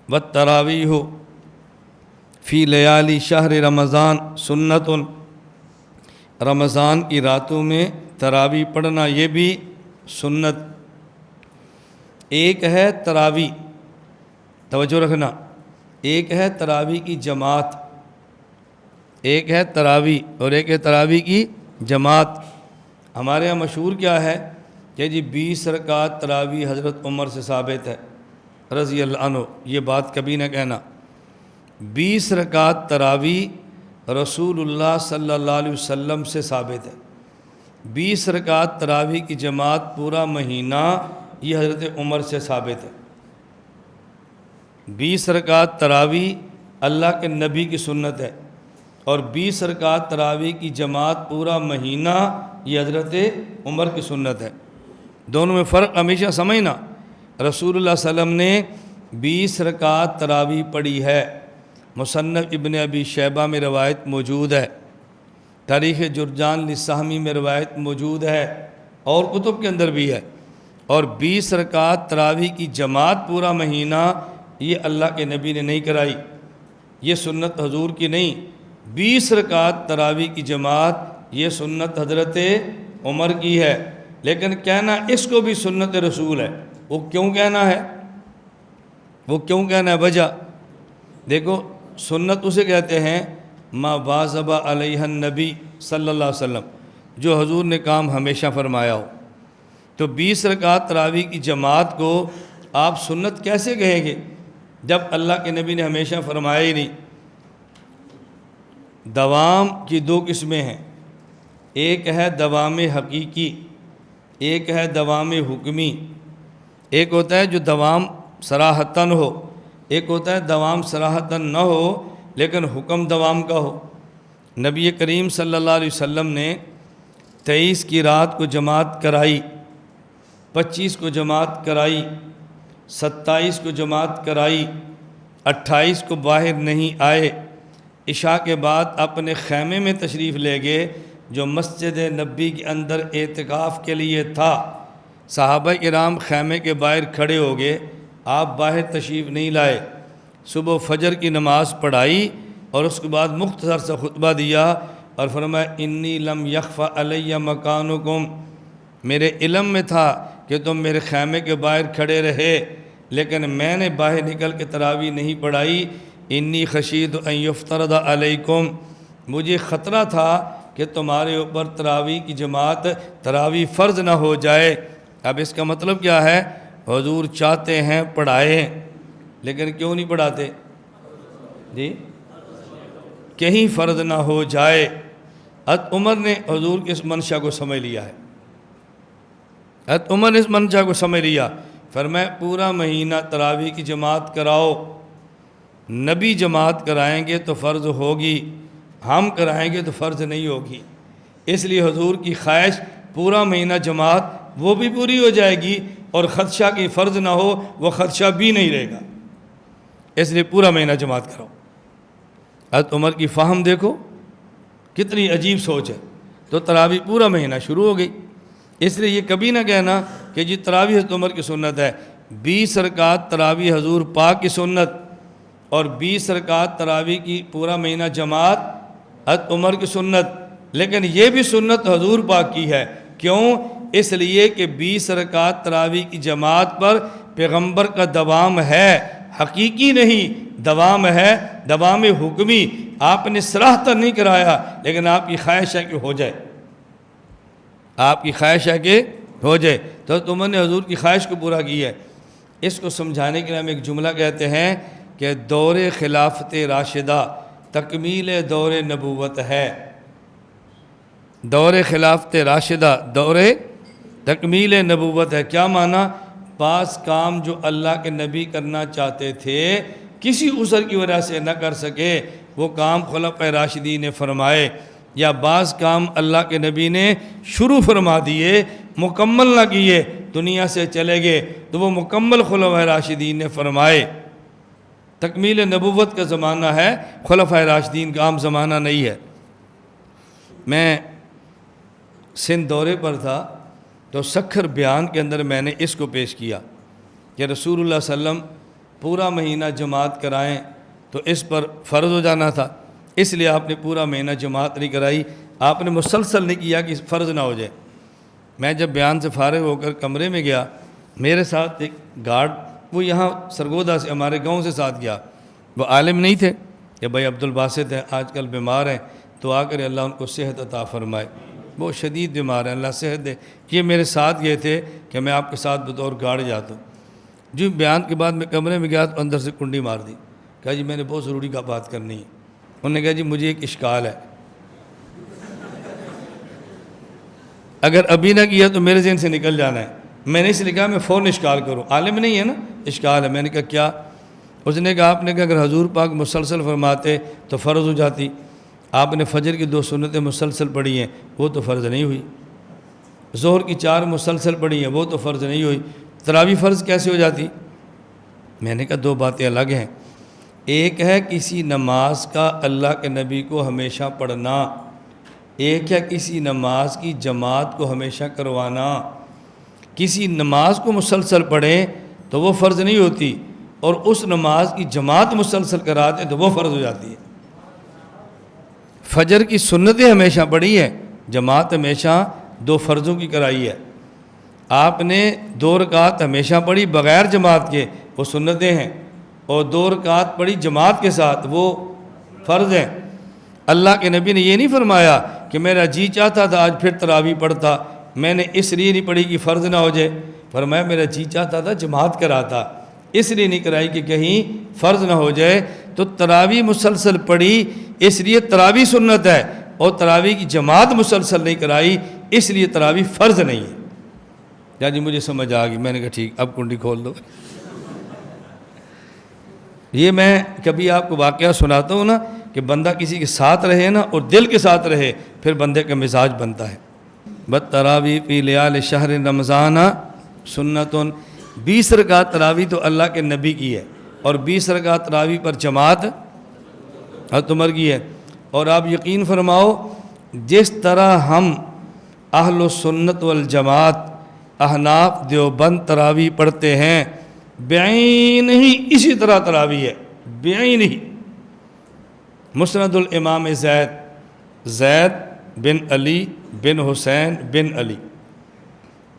والتراویح فی لیالی شہر رمضان سنت، رمضان کی راتوں میں تراویح پڑھنا یہ بھی سنت۔ ایک ہے تراویح، توجہ رکھنا، ایک ہے تراویح کی جماعت، ایک ہے تراویح اور ایک ہے تراویح کی جماعت۔ ہمارے یہاں مشہور کیا ہے کہ جی 20 رکعت تراویح حضرت عمر سے ثابت ہے رضی اللہ عنہ، یہ بات کبھی نہ کہنا۔ 20 رکعت تراویح رسول اللہ صلی اللہ علیہ وسلم سے ثابت ہے۔ 20 رکعت تراویح کی جماعت پورا مہینہ یہ حضرت عمر سے ثابت ہے۔ 20 رکعت تراویح اللہ کے نبی کی سنت ہے، اور 20 رکعت تراویح کی جماعت پورا مہینہ یہ حضرت عمر کی سنت ہے۔ دونوں میں فرق ہمیشہ سمجھنا۔ رسول اللہ صلی اللہ علیہ وسلم نے 20 رکعت تراویح پڑھی ہے، مصنف ابن ابی شیبہ میں روایت موجود ہے، تاریخ جرجان للسہمی میں روایت موجود ہے، اور کتب کے اندر بھی ہے۔ اور 20 رکعت تراویح کی جماعت پورا مہینہ یہ اللہ کے نبی نے نہیں کرائی، یہ سنت حضور کی نہیں۔ 20 رکعت تراویح کی جماعت یہ سنت حضرت عمر کی ہے، لیکن کہنا اس کو بھی سنت رسول ہے، وہ کیوں کہنا ہے؟ وہ کیوں کہنا ہے؟ وجہ دیکھو، سنت اسے کہتے ہیں ما واظب علیہ النبی صلی اللہ علیہ وسلم، جو حضور نے کام ہمیشہ فرمایا ہو۔ تو 20 رکعت تراویح کی جماعت کو آپ سنت کیسے کہیں گے جب اللہ کے نبی نے ہمیشہ فرمایا ہی نہیں؟ دوام کی 2 قسمیں ہیں، ایک ہے دوام حقیقی، ایک ہے دوام حکمی۔ ایک ہوتا ہے جو دوام صراحتاً ہو، ایک ہوتا ہے دوام صراحتاً نہ ہو لیکن حکم دوام کا ہو۔ نبی کریم صلی اللہ علیہ وسلم نے 23 کی رات کو جماعت کرائی، 25 کو جماعت کرائی، 27 کو جماعت کرائی، 28 کو باہر نہیں آئے، عشاء کے بعد اپنے خیمے میں تشریف لے گئے جو مسجد نبی کے اندر اعتکاف کے لیے تھا۔ صحابہ کرام خیمے کے باہر کھڑے ہو گئے، آپ باہر تشریف نہیں لائے۔ صبح فجر کی نماز پڑھائی اور اس کے بعد مختصر سا خطبہ دیا اور فرمایا انی لم یخف علی مکانکم، میرے علم میں تھا کہ تم میرے خیمے کے باہر کھڑے رہے لیکن میں نے باہر نکل کے تراویح نہیں پڑھائی۔ انی خشیت ان یفترض علیکم، مجھے خطرہ تھا کہ تمہارے اوپر تراویح کی جماعت تراویح فرض نہ ہو جائے۔ اب اس کا مطلب کیا ہے؟ حضور چاہتے ہیں پڑھائے لیکن کیوں نہیں پڑھاتے؟ جی کہیں فرض نہ ہو جائے۔ حضرت عمر نے حضور کی اس منشا کو سمجھ لیا ہے، حضرت عمر نے اس منشا کو سمجھ لیا، فرمایا پورا مہینہ تراویح کی جماعت کراؤ، نبی جماعت کرائیں گے تو فرض ہوگی، ہم کرائیں گے تو فرض نہیں ہوگی۔ اس لیے حضور کی خواہش پورا مہینہ جماعت وہ بھی پوری ہو جائے گی، اور خدشہ کی فرض نہ ہو وہ خدشہ بھی نہیں رہے گا، اس لیے پورا مہینہ جماعت کرو۔ حضرت عمر کی فہم دیکھو کتنی عجیب سوچ ہے، تو تراویح پورا مہینہ شروع ہو گئی۔ اس لیے یہ کبھی نہ کہنا کہ جی تراویح حضرت عمر کی سنت ہے۔ 20 رکعت تراویح حضور پاک کی سنت اور 20 رکعت تراویح کی پورا مہینہ جماعت حضرت عمر کی سنت، لیکن یہ بھی سنت حضور پاک کی ہے۔ کیوں؟ اس لیے کہ 20 رکعت تراویح کی جماعت پر پیغمبر کا دوام ہے، حقیقی نہیں، دوام ہے، دوام حکمی۔ آپ نے صراحتاً نہیں کرایا لیکن آپ کی خواہش ہے کہ ہو جائے، آپ کی خواہش ہے کہ ہو جائے، تو تم نے حضور کی خواہش کو پورا کی ہے۔ اس کو سمجھانے کے لیے ہم ایک جملہ کہتے ہیں کہ دور خلافت راشدہ تکمیل دور نبوت ہے۔ دور خلافت راشدہ دور تکمیل نبوت ہے۔ کیا معنی؟ بعض کام جو اللہ کے نبی کرنا چاہتے تھے کسی عذر کی وجہ سے نہ کر سکے، وہ کام خلفائے راشدین نے فرمائے، یا بعض کام اللہ کے نبی نے شروع فرما دیے مکمل نہ کیے دنیا سے چلے گئے، تو وہ مکمل خلفائے راشدین نے فرمائے۔ تکمیل نبوت کا زمانہ ہے، خلفائے راشدین کا عام زمانہ نہیں ہے۔ میں سندھ دورے پر تھا تو سکھر بیان کے اندر میں نے اس کو پیش کیا کہ رسول اللہ صلی اللہ علیہ وسلم پورا مہینہ جماعت کرائیں تو اس پر فرض ہو جانا تھا، اس لیے آپ نے پورا مہینہ جماعت نہیں کرائی، آپ نے مسلسل نہیں کیا کہ فرض نہ ہو جائے۔ میں جب بیان سے فارغ ہو کر کمرے میں گیا، میرے ساتھ ایک گارڈ، وہ یہاں سرگودا سے ہمارے گاؤں سے ساتھ گیا، وہ عالم نہیں تھے کہ بھائی عبدالباسط ہیں آج کل بیمار ہیں تو آ کر اللہ ان کو صحت عطا فرمائے، وہ شدید بیمار ہیں، اللہ صحت دے۔ یہ میرے ساتھ گئے تھے کہ میں آپ کے ساتھ بطور گارڈ جاتا ہوں۔ جو بیان کے بعد میں کمرے میں گیا تو اندر سے کنڈی مار دی، کہا جی میں نے بہت ضروری کا بات کرنی ہے۔ انہوں نے کہا جی مجھے ایک اشکال ہے، اگر ابھی نہ کیا تو میرے ذہن سے نکل جانا ہے۔ میں نے اس لیے کہا میں فوراً اشکال کروں، عالم نہیں ہے نا، اشکال ہے۔ میں نے کہا کیا؟ اس نے کہا آپ نے کہا اگر حضور پاک مسلسل فرماتے تو فرض ہو جاتی، آپ نے فجر کی 2 سنتیں مسلسل پڑھی ہیں وہ تو فرض نہیں ہوئی، ظہر کی 4 مسلسل پڑھی ہیں وہ تو فرض نہیں ہوئی، تراویح فرض کیسے ہو جاتی؟ میں نے کہا 2 باتیں الگ ہیں، ایک ہے کسی نماز کا اللہ کے نبی کو ہمیشہ پڑھنا، ایک ہے کسی نماز کی جماعت کو ہمیشہ کروانا۔ کسی نماز کو مسلسل پڑھیں تو وہ فرض نہیں ہوتی، اور اس نماز کی جماعت مسلسل کراتے ہیں تو وہ فرض ہو جاتی ہے۔ فجر کی سنتیں ہمیشہ پڑھی ہے، جماعت ہمیشہ 2 فرضوں کی کرائی ہے۔ آپ نے 2 رکعت ہمیشہ پڑھی بغیر جماعت کے، وہ سنتیں ہیں، اور 2 رکعت پڑھی جماعت کے ساتھ، وہ فرض ہیں۔ اللہ کے نبی نے یہ نہیں فرمایا کہ میرا جی چاہتا تھا آج پھر تراویح پڑھتا، میں نے اس لیے نہیں پڑھی کہ فرض نہ ہو جائے، فرمایا میرا جی چاہتا تھا جماعت کراتا، اس لیے نہیں کرائی کہ کہیں فرض نہ ہو جائے۔ تو تراویح مسلسل پڑھی اس لیے تراویح سنت ہے، اور تراویح کی جماعت مسلسل نہیں کرائی اس لیے تراویح فرض نہیں ہے۔ یا جی مجھے سمجھ آ گئی؟ میں نے کہا ٹھیک، اب کنڈی کھول دو۔ یہ میں کبھی آپ کو واقعہ سناتا ہوں نا کہ بندہ کسی کے ساتھ رہے نا اور دل کے ساتھ رہے، پھر بندے کا مزاج بنتا ہے۔ بَالتَّرَاوِیحِ فِی لیال شہر رمضان سنتٌ، 20 رکعت تراویح تو اللہ کے نبی کی ہے، اور 20 رکعت تراویح پر جماعت حضرت عمر کی ہے۔ اور آپ یقین فرماؤ جس طرح ہم اہل السنت والجماعت احناف دیوبند تراویح پڑھتے ہیں، بعین ہی اسی طرح تراویح ہے، بعین ہی۔ مسند الامام زید بن علی بن حسین بن علی،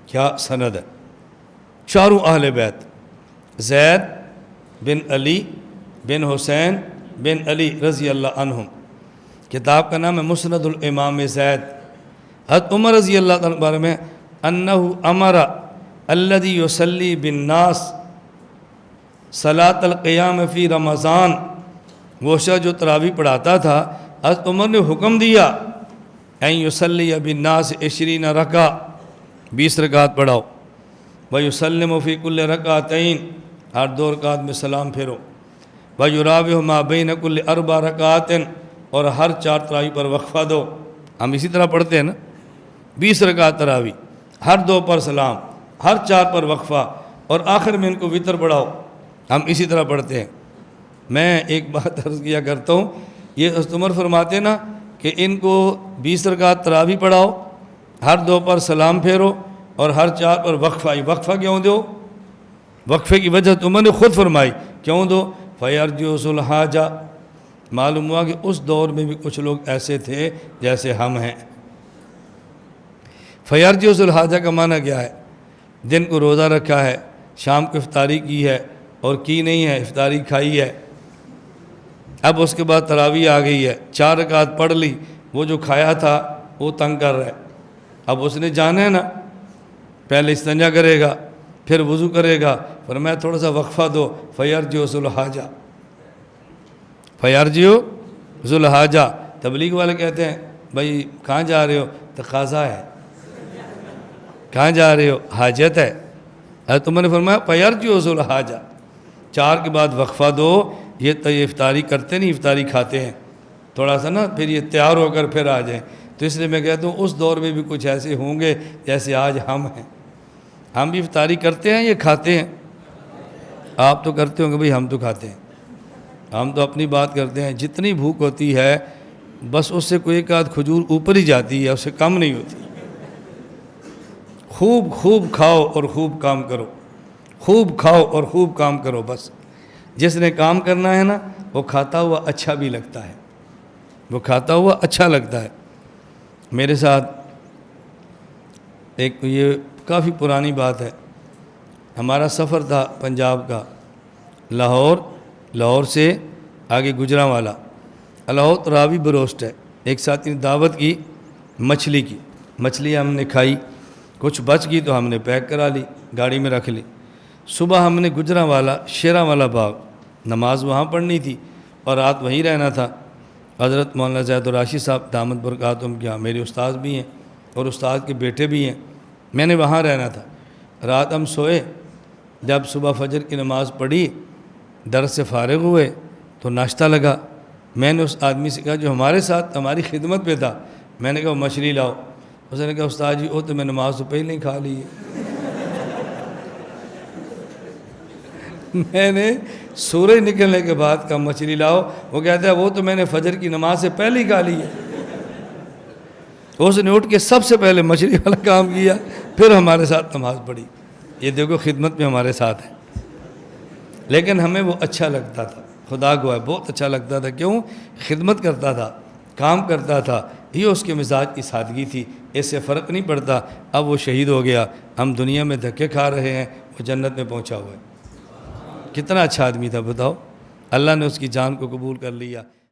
کیا سند ہے، چاروں اہل بیت، زید بن علی بن حسین بن علی رضی اللہ عنہم۔ کتاب کا نام ہے مسند الامام زید۔ حضرت عمر رضی اللہ عنہ بارے میں انہ امر الذی یصلی بالناس صلاۃ القیام فی رمضان، وہ شخص جو تراویح پڑھاتا تھا، حضرت عمر نے حکم دیا ان یصلی بالناس 20 رکعہ، 20 رکعت پڑھاؤ، ویسلم فی کل رکعتین، ہر 2 رکعت میں سلام پھیرو، ویراوح ما بین کل 4 رکعات، اور ہر 4 تراویح پر وقفہ دو۔ ہم اسی طرح پڑھتے ہیں نا، 20 رکعت تراویح، ہر 2 پر سلام، ہر 4 پر وقفہ، اور آخر میں ان کو وتر پڑھاؤ، ہم اسی طرح پڑھتے ہیں۔ میں ایک بات عرض کیا کرتا ہوں، یہ حضرت عمر فرماتے نا کہ ان کو 20 رکعت تراویح پڑھاؤ، ہر 2 پر سلام پھیرو، اور ہر 4 پر وقفہ۔ وقفہ کیوں دو؟ وقفے کی وجہ عمر نے خود فرمائی، کیوں دو؟ فَيَرْجُعُ ذُو الْحَاجَةِ، معلوم ہوا کہ اس دور میں بھی کچھ لوگ ایسے تھے جیسے ہم ہیں۔ فَيَرْجُعُ ذُو الْحَاجَةِ کا معنی کیا ہے؟ دن کو روزہ رکھا ہے، شام کو افطاری کی ہے اور کی نہیں ہے، افطاری کھائی ہے، اب اس کے بعد تراویح آ گئی ہے، 4 رکعت پڑھ لی، وہ جو کھایا تھا وہ تنگ کر رہا ہے، اب اس نے جانا ہے نا، پہلے استنجا کرے گا پھر وضو کرے گا، فرمایا تھوڑا سا وقفہ دو، فَيَرْجِعُ ذُو الْحَاجَةِ، فَيَرْجِعُ ذُو الْحَاجَةِ۔ تبلیغ والے کہتے ہیں بھائی کہاں جا رہے ہو؟ تقاضا ہے۔ کہاں جا رہے ہو؟ حاجت ہے۔ حضرت عمر نے فرمایا فَيَرْجِعُ ذُو الْحَاجَةِ، 4 کے بعد وقفہ دو۔ یہ تو یہ افطاری کرتے نہیں، افطاری کھاتے ہیں تھوڑا سا نا، پھر یہ تیار ہو کر پھر آ جائیں۔ تو اس لیے میں کہتا ہوں اس دور میں بھی کچھ ایسے ہوں گے جیسے آج ہم ہیں، ہم بھی افطاری کرتے ہیں، یہ کھاتے ہیں؟ آپ تو کرتے ہوں گے بھائی، ہم تو کھاتے ہیں، ہم تو اپنی بات کرتے ہیں، جتنی بھوک ہوتی ہے بس اس سے کوئی ایک آدھ کھجور اوپر ہی جاتی ہے، اس سے کم نہیں ہوتی۔ خوب خوب کھاؤ اور خوب کام کرو، خوب کھاؤ اور خوب کام کرو، بس جس نے کام کرنا ہے نا وہ کھاتا ہوا اچھا بھی لگتا ہے، وہ کھاتا ہوا اچھا لگتا ہے۔ میرے ساتھ ایک یہ کافی پرانی بات ہے، ہمارا سفر تھا پنجاب کا، لاہور سے آگے گجرانوالا، لاہور راوی بروسٹ ہے۔ ایک ساتھی نے دعوت کی مچھلی کی، مچھلی ہم نے کھائی، کچھ بچ گئی تو ہم نے پیک کرا لی، گاڑی میں رکھ لی۔ صبح ہم نے گجرانوالا شیراں باغ نماز وہاں پڑھنی تھی اور رات وہیں رہنا تھا۔ حضرت مولانا زید الراشد صاحب دامت برکاتہم کے یہاں میرے استاد بھی ہیں اور استاد کے بیٹے بھی ہیں، میں نے وہاں رہنا تھا۔ رات ہم سوئے، جب صبح فجر کی نماز پڑھی، درس سے فارغ ہوئے تو ناشتہ لگا۔ میں نے اس آدمی سے کہا جو ہمارے ساتھ ہماری خدمت پہ تھا، میں نے کہا مچھلی لاؤ۔ اس نے کہا استاد جی وہ تو میں نماز سے پہلے ہی کھا لی ہے۔ میں نے سورج نکلنے کے بعد کہا مچھلی لاؤ، وہ کہتا ہے وہ تو میں نے فجر کی نماز سے پہلے ہی کھا لی ہے۔ اس نے اٹھ کے سب سے پہلے مچھلی والا کام کیا، پھر ہمارے ساتھ نماز پڑھی۔ یہ دیکھو خدمت میں ہمارے ساتھ ہے، لیکن ہمیں وہ اچھا لگتا تھا، خدا گواہ بہت اچھا لگتا تھا۔ کیوں؟ خدمت کرتا تھا، کام کرتا تھا، یہ اس کے مزاج کی سادگی تھی، اس سے فرق نہیں پڑتا۔ اب وہ شہید ہو گیا، ہم دنیا میں دھکے کھا رہے ہیں، وہ جنت میں پہنچا ہوا ہے۔ کتنا اچھا آدمی تھا بتاؤ، اللہ نے اس کی جان کو قبول کر لیا۔